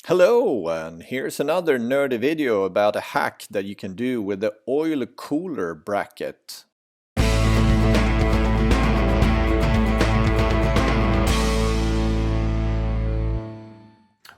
Hello, and here's another nerdy video about a hack that you can do with the oil cooler bracket.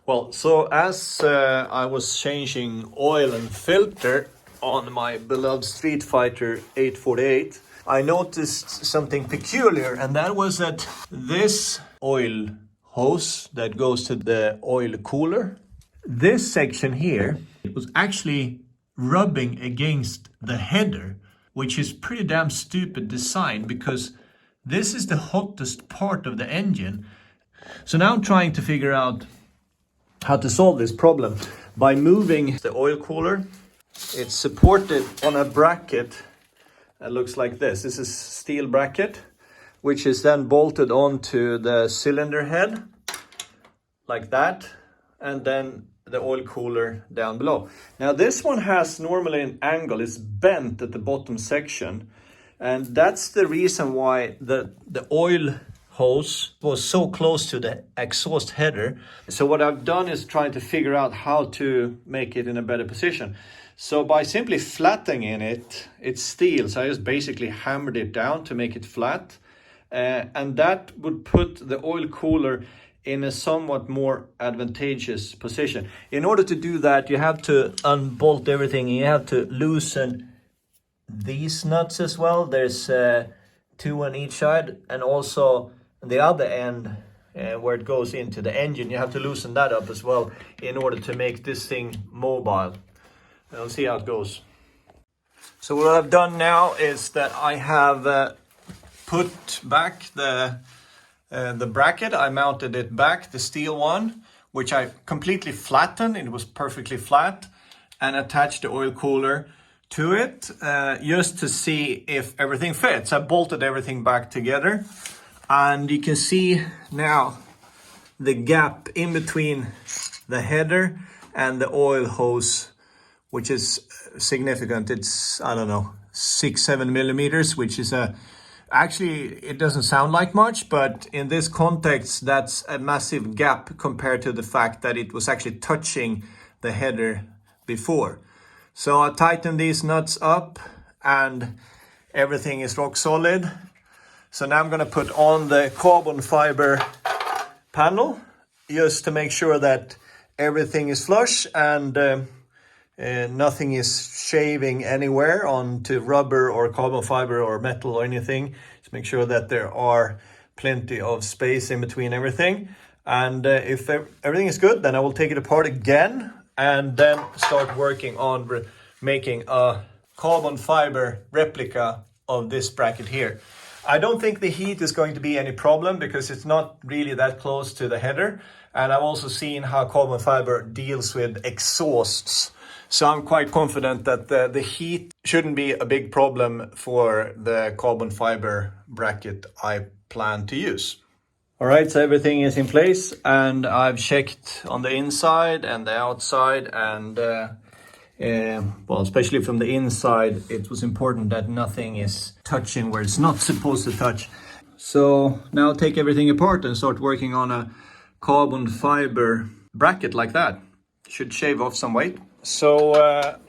Well, so as I was changing oil and filter on my beloved Streetfighter 848, I noticed something peculiar, and that was that this oil hose that goes to the oil cooler, this section here, it was actually rubbing against the header, which is pretty damn stupid design because this is the hottest part of the engine. So now I'm trying to figure out how to solve this problem by moving the oil cooler. It's supported on a bracket that looks like this. This is steel bracket, which is then bolted onto the cylinder head like that, and then the oil cooler down below. Now this one has normally an angle, it's bent at the bottom section, and that's the reason why the oil hose was so close to the exhaust header. So what I've done is trying to figure out how to make it in a better position. So by simply flattening it, it's steel, so I just basically hammered it down to make it flat, and that would put the oil cooler in a somewhat more advantageous position. In order to do that, you have to unbolt everything. You have to loosen these nuts as well. There's two on each side, and also the other end where it goes into the engine. You have to loosen that up as well in order to make this thing mobile. And we'll see how it goes. So what I've done now is that I have put back the bracket. I mounted it back, the steel one, which I completely flattened. It was perfectly flat, and attached the oil cooler to it just to see if everything fits. I bolted everything back together, and you can see now the gap in between the header and the oil hose, which is significant. It's, I don't know, 6-7 millimeters, which is actually, it doesn't sound like much, but in this context, that's a massive gap compared to the fact that it was actually touching the header before. So I tightened these nuts up and everything is rock solid. So now I'm going to put on the carbon fiber panel just to make sure that everything is flush and nothing is shaving anywhere onto rubber or carbon fiber or metal or anything. Just make sure that there are plenty of space in between everything. And if everything is good, then I will take it apart again and then start working on making a carbon fiber replica of this bracket here. I don't think the heat is going to be any problem because it's not really that close to the header. And I've also seen how carbon fiber deals with exhausts. So I'm quite confident that the heat shouldn't be a big problem for the carbon fiber bracket I plan to use. All right, so everything is in place, and I've checked on the inside and the outside, and well, especially from the inside, it was important that nothing is touching where it's not supposed to touch. So now I'll take everything apart and start working on a carbon fiber bracket like that. Should shave off some weight. So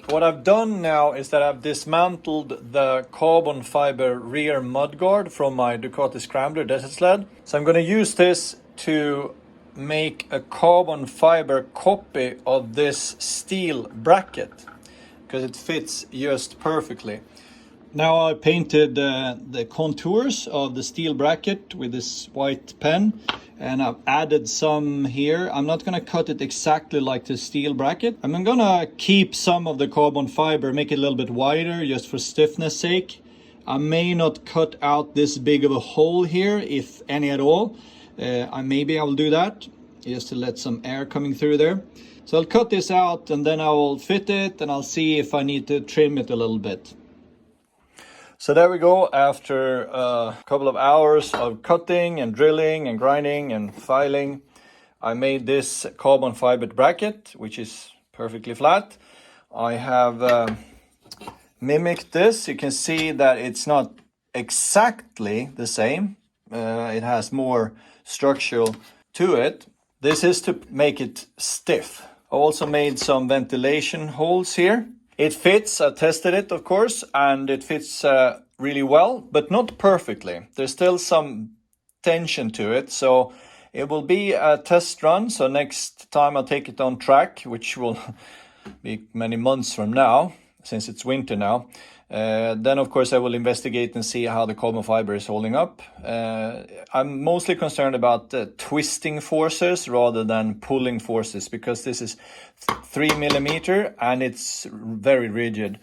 what I've done now is that I've dismantled the carbon fiber rear mudguard from my Ducati Scrambler desert sled. So I'm going to use this to make a carbon fiber copy of this steel bracket because it fits just perfectly. Now I painted the contours of the steel bracket with this white pen, and I've added some here. I'm not gonna cut it exactly like the steel bracket. I'm gonna keep some of the carbon fiber, make it a little bit wider just for stiffness sake. I may not cut out this big of a hole here, if any at all. Maybe I will do that just to let some air coming through there. So I'll cut this out and then I will fit it, and I'll see if I need to trim it a little bit. So there we go. After a couple of hours of cutting and drilling and grinding and filing, I made this carbon fiber bracket, which is perfectly flat. I have mimicked this. You can see that it's not exactly the same. It has more structural to it. This is to make it stiff. I also made some ventilation holes here. It fits, I tested it of course, and it fits really well, but not perfectly. There's still some tension to it, so it will be a test run. So next time I'll take it on track, which will be many months from now, since it's winter now. Then of course I will investigate and see how the carbon fiber is holding up. I'm mostly concerned about twisting forces rather than pulling forces, because this is 3mm and it's very rigid.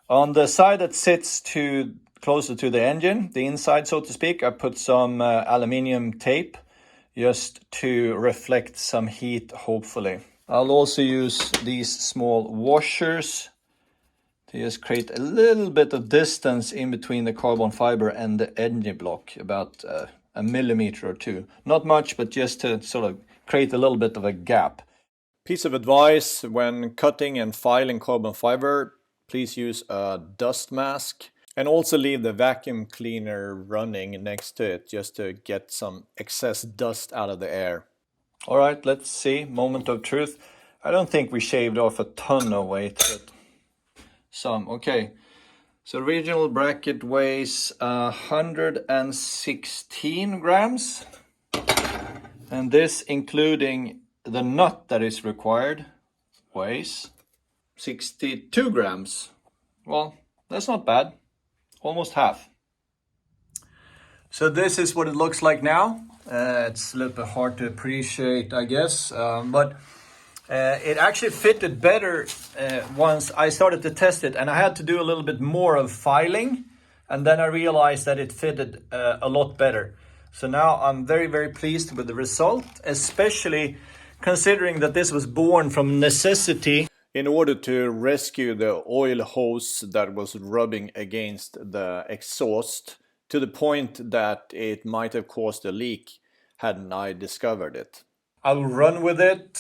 On the side that sits closer to the engine, the inside so to speak, I put some aluminium tape just to reflect some heat, hopefully. I'll also use these small washers to just create a little bit of distance in between the carbon fiber and the engine block, about a millimeter or two. Not much, but just to sort of create a little bit of a gap. Piece of advice: when cutting and filing carbon fiber, please use a dust mask, and also leave the vacuum cleaner running next to it just to get some excess dust out of the air. All right, let's see. Moment of truth. I don't think we shaved off a ton of weight, but some. Okay, so original bracket weighs 116 grams, and this, including the nut that is required, weighs 62 grams. Well, that's not bad. Almost half. So this is what it looks like now. It's a little bit hard to appreciate, I guess, but it actually fitted better once I started to test it, and I had to do a little bit more of filing, and then I realized that it fitted a lot better. So now I'm very, very pleased with the result, especially considering that this was born from necessity in order to rescue the oil hose that was rubbing against the exhaust, to the point that it might have caused a leak hadn't I discovered it. I will run with it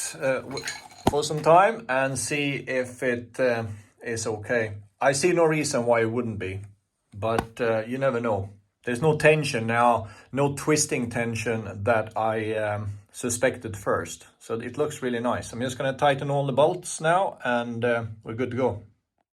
for some time and see if it is okay. I see no reason why it wouldn't be, but you never know. There's no tension now, no twisting tension that I suspected first. So it looks really nice. I'm just going to tighten all the bolts now, and we're good to go.